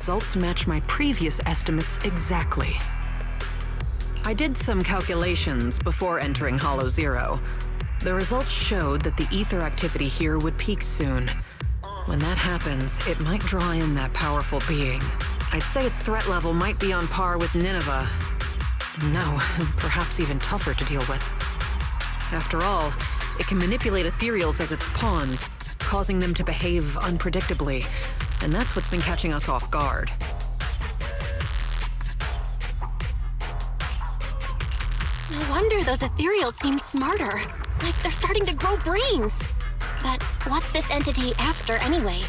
Results match my previous estimates exactly. I did some calculations before entering Hollow Zero. The results showed that the ether activity here would peak soon. When that happens, it might draw in that powerful being. I'd say its threat level might be on par with Nineveh. No, perhaps even tougher to deal with. After all, it can manipulate ethereals as its pawns, causing them to behave unpredictably, and that's what's been catching us off guard. No wonder those ethereals seem smarter. Like they're starting to grow brains. But what's this entity after anyway?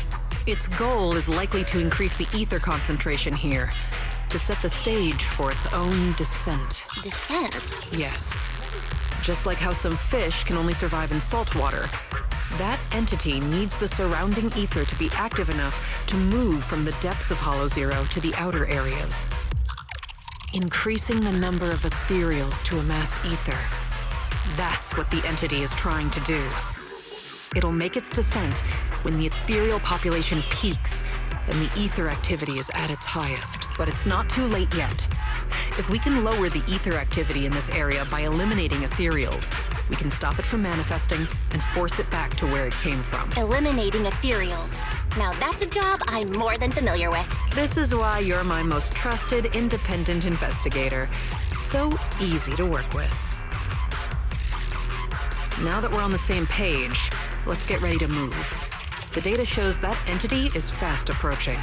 Its goal is likely to increase the ether concentration here, to set the stage for its own descent. Descent? Yes. Just like how some fish can only survive in salt water, that entity needs the surrounding ether to be active enough to move from the depths of Hollow Zero to the outer areas. Increasing the number of ethereals to amass ether. That's what the entity is trying to do. It'll make its descent when the ethereal population peaks and the ether activity is at its highest. But it's not too late yet. If we can lower the ether activity in this area by eliminating ethereals, we can stop it from manifesting and force it back to where it came from. Eliminating ethereals. Now that's a job I'm more than familiar with. This is why you're my most trusted, independent investigator. So easy to work with. Now that we're on the same page, let's get ready to move. The data shows that entity is fast approaching.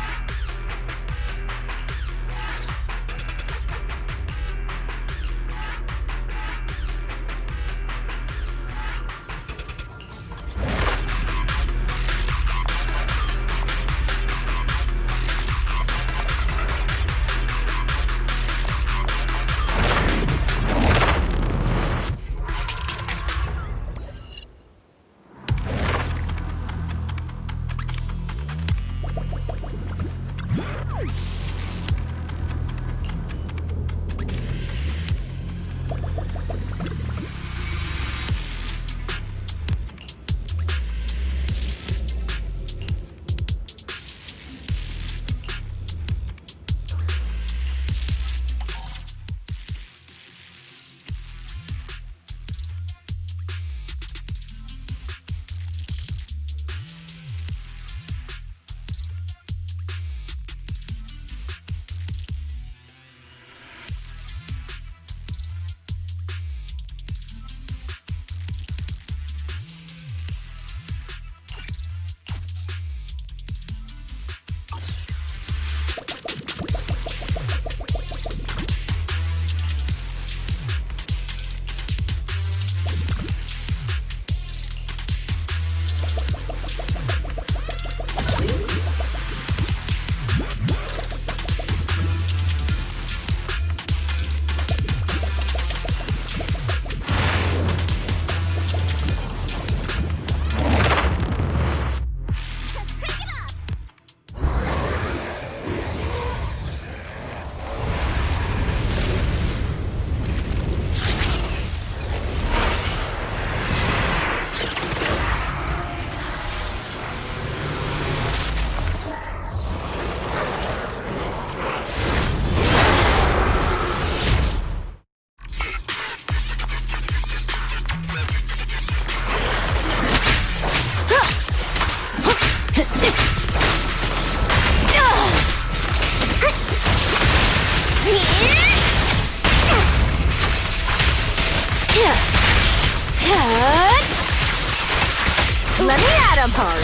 Let me at him hard.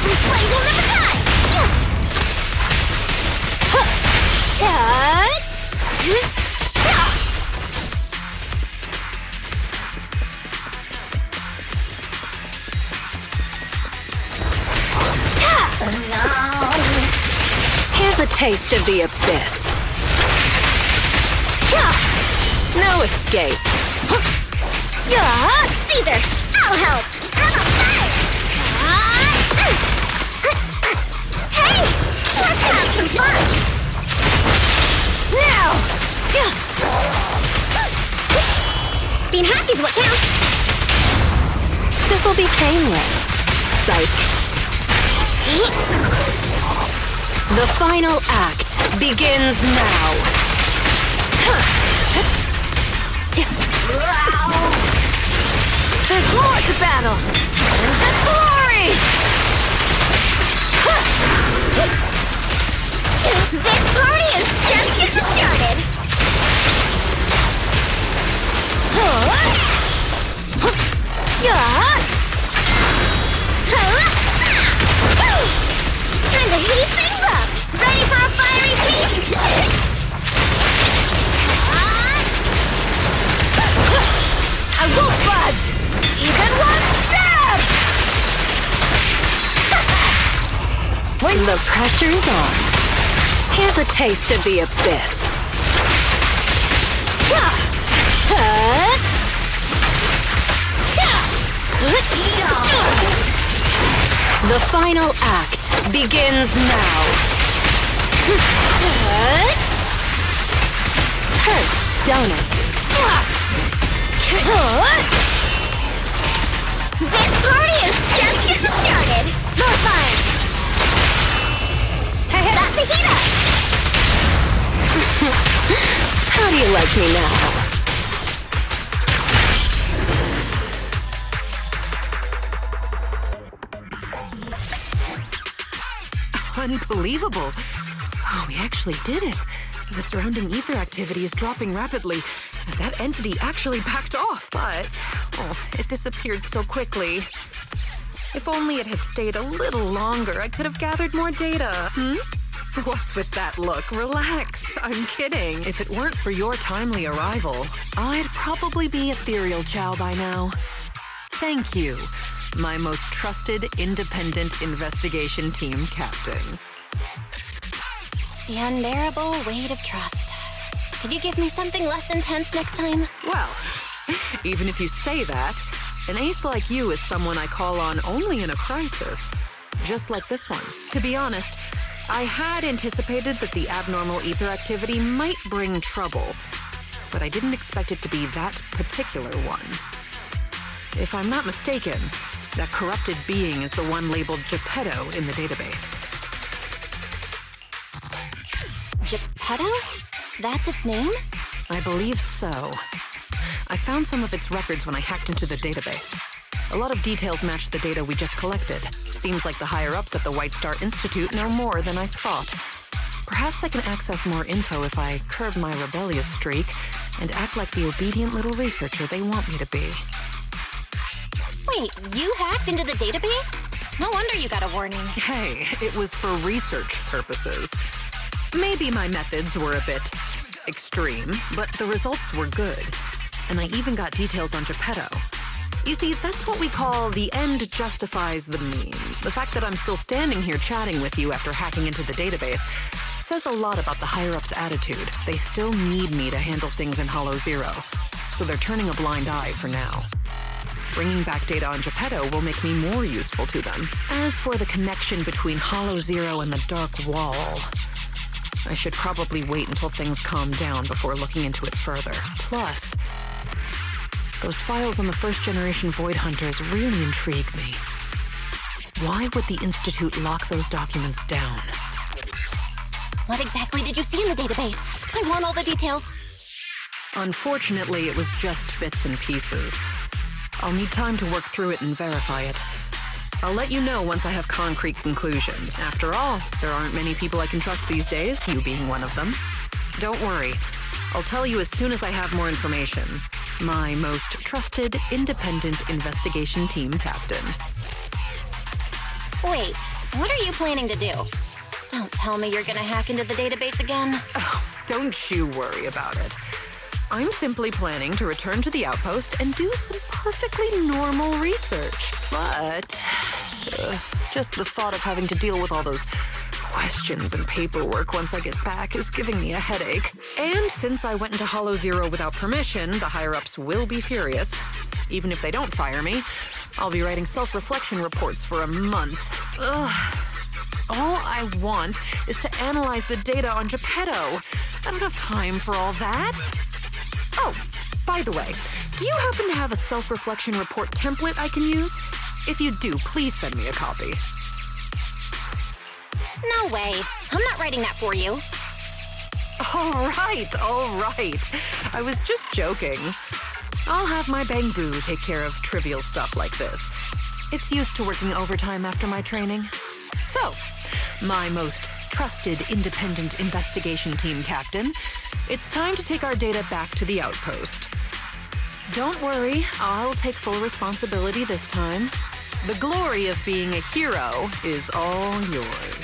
My flame will never die. Here's a taste of the abyss. No escape. Caesar, I'll help. How about that? Hey, let's have some fun. Now. Being happy's what counts. This'll be painless. Psych. The final act begins now. There's more to battle! And just glory! This party is just getting started! Time to heat things up! Ready for a fiery feast? I won't budge! Even one step! When the pressure's on, here's a taste of the abyss. The final act begins now. Hurts, don't it? This party is just getting started! More fire! About to heat up! How do you like me now? Unbelievable. Oh, we actually did it. The surrounding ether activity is dropping rapidly. That entity actually backed off, but it disappeared so quickly. If only it had stayed a little longer, I could have gathered more data. What's with that look? Relax. I'm kidding. If it weren't for your timely arrival, I'd probably be ethereal Chow by now. Thank you, my most trusted independent investigation team captain. The unbearable weight of trust. Could you give me something less intense next time? Well, even if you say that, an ace like you is someone I call on only in a crisis. Just like this one. To be honest, I had anticipated that the abnormal ether activity might bring trouble, but I didn't expect it to be that particular one. If I'm not mistaken, that corrupted being is the one labeled Geppetto in the database. Geppetto? That's its name? I believe so. I found some of its records when I hacked into the database. A lot of details match the data we just collected. Seems like the higher-ups at the White Star Institute know more than I thought. Perhaps I can access more info if I curb my rebellious streak and act like the obedient little researcher they want me to be. Wait, you hacked into the database? No wonder you got a warning. Hey, it was for research purposes. Maybe my methods were a bit extreme, but the results were good. And I even got details on Geppetto. You see, that's what we call the end justifies the mean. The fact that I'm still standing here chatting with you after hacking into the database says a lot about the higher-ups' attitude. They still need me to handle things in Hollow Zero, so they're turning a blind eye for now. Bringing back data on Geppetto will make me more useful to them. As for the connection between Hollow Zero and the Dark Wall, I should probably wait until things calm down before looking into it further. Plus, those files on the first-generation Void Hunters really intrigue me. Why would the Institute lock those documents down? What exactly did you see in the database? I want all the details. Unfortunately, it was just bits and pieces. I'll need time to work through it and verify it. I'll let you know once I have concrete conclusions. After all, there aren't many people I can trust these days, you being one of them. Don't worry. I'll tell you as soon as I have more information. My most trusted, independent investigation team captain. Wait, what are you planning to do? Don't tell me you're gonna hack into the database again. Oh, don't you worry about it. I'm simply planning to return to the outpost and do some perfectly normal research. But just the thought of having to deal with all those questions and paperwork once I get back is giving me a headache. And since I went into Hollow Zero without permission, the higher-ups will be furious. Even if they don't fire me, I'll be writing self-reflection reports for a month. Ugh. All I want is to analyze the data on Geppetto. I don't have time for all that. Oh, by the way, do you happen to have a self-reflection report template I can use? If you do, please send me a copy. No way. I'm not writing that for you. All right. I was just joking. I'll have my Bang-Boo take care of trivial stuff like this. It's used to working overtime after my training. So, my most trusted independent investigation team captain, it's time to take our data back to the outpost. Don't worry, I'll take full responsibility this time. The glory of being a hero is all yours.